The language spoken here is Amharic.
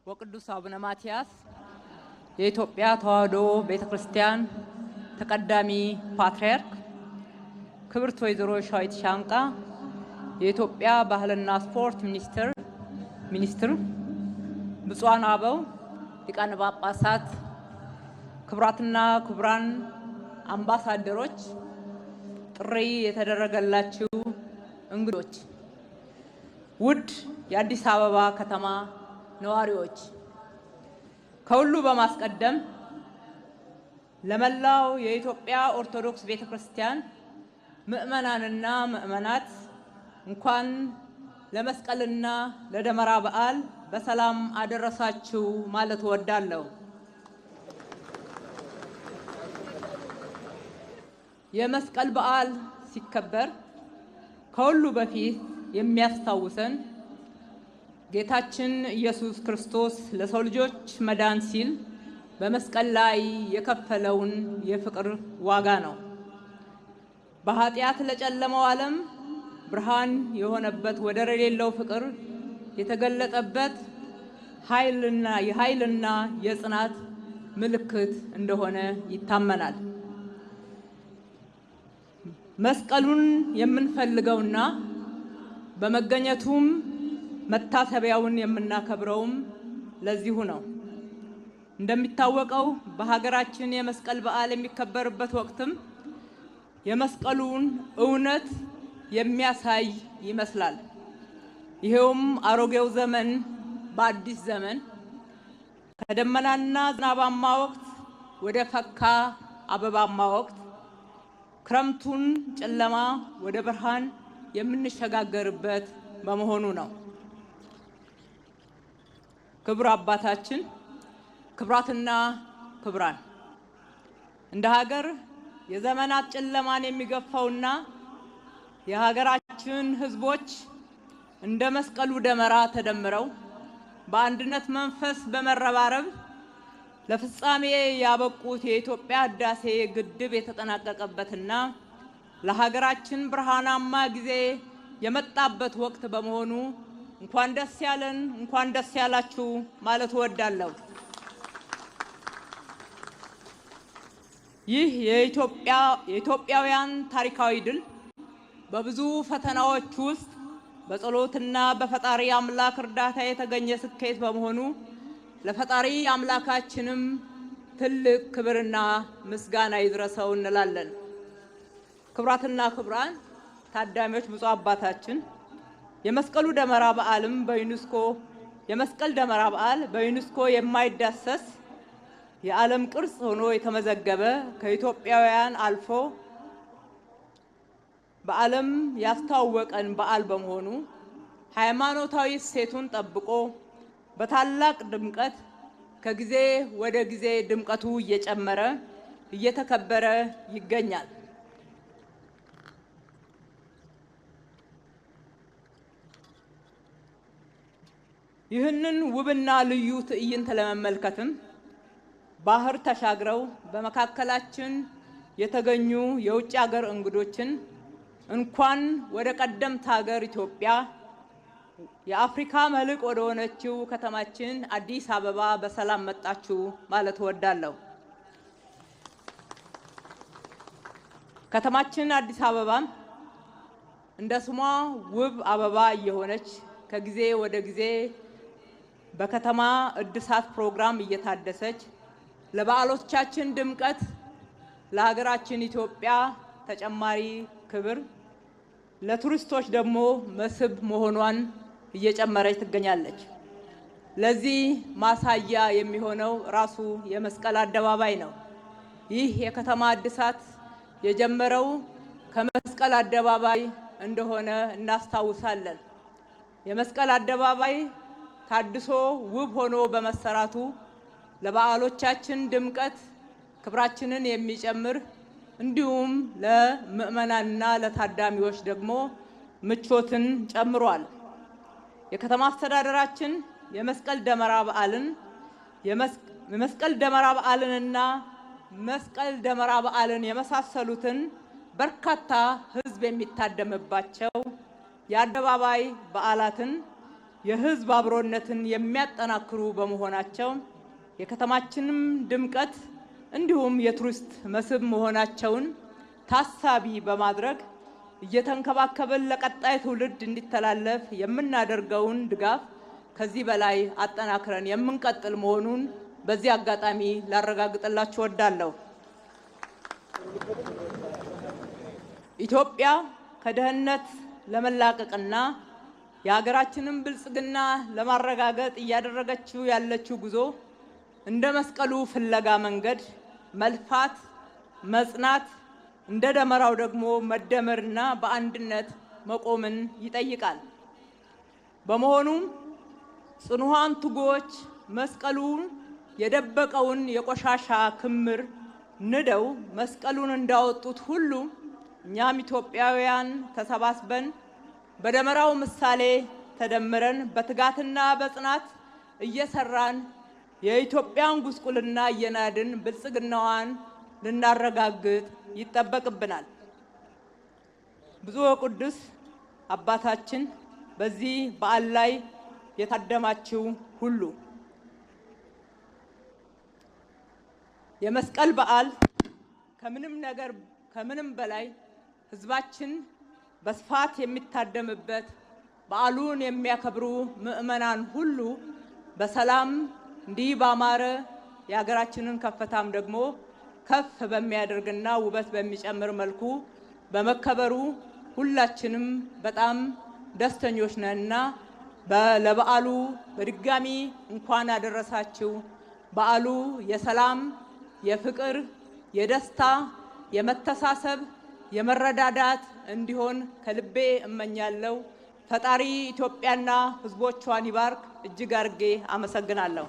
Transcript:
ወቅዱስ አቡነ ማትያስ የኢትዮጵያ ተዋሕዶ ቤተክርስቲያን ተቀዳሚ ፓትርያርክ፣ ክብርት ወይዘሮ ሻዊት ሻንቃ የኢትዮጵያ ባህልና ስፖርት ሚኒስትር፣ ብፁዓን አበው ሊቃነ ጳጳሳት፣ ክቡራትና ክቡራን አምባሳደሮች፣ ጥሪ የተደረገላችሁ እንግዶች፣ ውድ የአዲስ አበባ ከተማ ነዋሪዎች፣ ከሁሉ በማስቀደም ለመላው የኢትዮጵያ ኦርቶዶክስ ቤተክርስቲያን ምእመናንና ምእመናት እንኳን ለመስቀልና ለደመራ በዓል በሰላም አደረሳችሁ ማለት እወዳለሁ። የመስቀል በዓል ሲከበር ከሁሉ በፊት የሚያስታውሰን ጌታችን ኢየሱስ ክርስቶስ ለሰው ልጆች መዳን ሲል በመስቀል ላይ የከፈለውን የፍቅር ዋጋ ነው። በኃጢአት ለጨለመው ዓለም ብርሃን የሆነበት ወደር የሌለው ፍቅር የተገለጠበት የኃይልና የጽናት ምልክት እንደሆነ ይታመናል። መስቀሉን የምንፈልገውና በመገኘቱም መታሰቢያውን የምናከብረውም ለዚሁ ነው። እንደሚታወቀው በሀገራችን የመስቀል በዓል የሚከበርበት ወቅትም የመስቀሉን እውነት የሚያሳይ ይመስላል። ይሄውም አሮጌው ዘመን በአዲስ ዘመን ከደመናና ዝናባማ ወቅት ወደ ፈካ አበባማ ወቅት፣ ክረምቱን ጨለማ ወደ ብርሃን የምንሸጋገርበት በመሆኑ ነው። ክቡር አባታችን፣ ክቡራትና ክቡራን፣ እንደ ሀገር የዘመናት ጨለማን የሚገፋውና የሀገራችን ሕዝቦች እንደ መስቀሉ ደመራ ተደምረው በአንድነት መንፈስ በመረባረብ ለፍጻሜ ያበቁት የኢትዮጵያ ህዳሴ ግድብ የተጠናቀቀበትና ለሀገራችን ብርሃናማ ጊዜ የመጣበት ወቅት በመሆኑ እንኳን ደስ ያለን፣ እንኳን ደስ ያላችሁ ማለት እወዳለሁ። ይህ የኢትዮጵያውያን ታሪካዊ ድል በብዙ ፈተናዎች ውስጥ በጸሎትና በፈጣሪ አምላክ እርዳታ የተገኘ ስኬት በመሆኑ ለፈጣሪ አምላካችንም ትልቅ ክብርና ምስጋና ይድረሰው እንላለን። ክቡራትና ክቡራን ታዳሚዎች፣ ብፁዕ አባታችን የመስቀል ደመራ በዓል በዩኔስኮ የማይዳሰስ የዓለም ቅርስ ሆኖ የተመዘገበ ከኢትዮጵያውያን አልፎ በዓለም ያስተዋወቀን በዓል በመሆኑ ሃይማኖታዊ እሴቱን ጠብቆ በታላቅ ድምቀት ከጊዜ ወደ ጊዜ ድምቀቱ እየጨመረ እየተከበረ ይገኛል። ይህንን ውብና ልዩ ትዕይንት ለመመልከትም ባህር ተሻግረው በመካከላችን የተገኙ የውጭ ሀገር እንግዶችን እንኳን ወደ ቀደምት ሀገር ኢትዮጵያ የአፍሪካ መልሕቅ ወደ ሆነችው ከተማችን አዲስ አበባ በሰላም መጣችሁ ማለት እወዳለሁ። ከተማችን አዲስ አበባ እንደ ስሟ ውብ አበባ እየሆነች ከጊዜ ወደ ጊዜ በከተማ እድሳት ፕሮግራም እየታደሰች ለበዓሎቻችን ድምቀት፣ ለሀገራችን ኢትዮጵያ ተጨማሪ ክብር፣ ለቱሪስቶች ደግሞ መስህብ መሆኗን እየጨመረች ትገኛለች። ለዚህ ማሳያ የሚሆነው ራሱ የመስቀል አደባባይ ነው። ይህ የከተማ እድሳት የጀመረው ከመስቀል አደባባይ እንደሆነ እናስታውሳለን። የመስቀል አደባባይ ታድሶ ውብ ሆኖ በመሰራቱ ለበዓሎቻችን ድምቀት ክብራችንን የሚጨምር እንዲሁም ለምእመናንና ለታዳሚዎች ደግሞ ምቾትን ጨምሯል። የከተማ አስተዳደራችን የመስቀል ደመራ በዓልንና መስቀል ደመራ በዓልን የመሳሰሉትን በርካታ ሕዝብ የሚታደምባቸው የአደባባይ በዓላትን የህዝብ አብሮነትን የሚያጠናክሩ በመሆናቸው የከተማችንም ድምቀት እንዲሁም የቱሪስት መስህብ መሆናቸውን ታሳቢ በማድረግ እየተንከባከበን ለቀጣይ ትውልድ እንዲተላለፍ የምናደርገውን ድጋፍ ከዚህ በላይ አጠናክረን የምንቀጥል መሆኑን በዚህ አጋጣሚ ላረጋግጥላችሁ እወዳለሁ። ኢትዮጵያ ከድህነት ለመላቀቅና የሀገራችንን ብልጽግና ለማረጋገጥ እያደረገችው ያለችው ጉዞ እንደ መስቀሉ ፍለጋ መንገድ መልፋት፣ መጽናት፣ እንደ ደመራው ደግሞ መደመርና በአንድነት መቆምን ይጠይቃል። በመሆኑም ጽኑዓን ትጉዎች መስቀሉን የደበቀውን የቆሻሻ ክምር ንደው መስቀሉን እንዳወጡት ሁሉ እኛም ኢትዮጵያውያን ተሰባስበን በደመራው ምሳሌ ተደምረን በትጋትና በጽናት እየሰራን የኢትዮጵያን ጉስቁልና እየናድን ብልጽግናዋን ልናረጋግጥ ይጠበቅብናል። ብፁዕ ወቅዱስ አባታችን በዚህ በዓል ላይ የታደማችሁ ሁሉ የመስቀል በዓል ከምንም በላይ ሕዝባችን በስፋት የሚታደምበት በዓሉን የሚያከብሩ ምዕመናን ሁሉ በሰላም እንዲህ ባማረ የሀገራችንን ከፍታም ደግሞ ከፍ በሚያደርግና ውበት በሚጨምር መልኩ በመከበሩ ሁላችንም በጣም ደስተኞች ነንና ለበዓሉ በድጋሚ እንኳን አደረሳችሁ። በዓሉ የሰላም፣ የፍቅር፣ የደስታ፣ የመተሳሰብ፣ የመረዳዳት እንዲሆን ከልቤ እመኛለሁ። ፈጣሪ ኢትዮጵያና ሕዝቦቿን ይባርክ። እጅግ አድርጌ አመሰግናለሁ።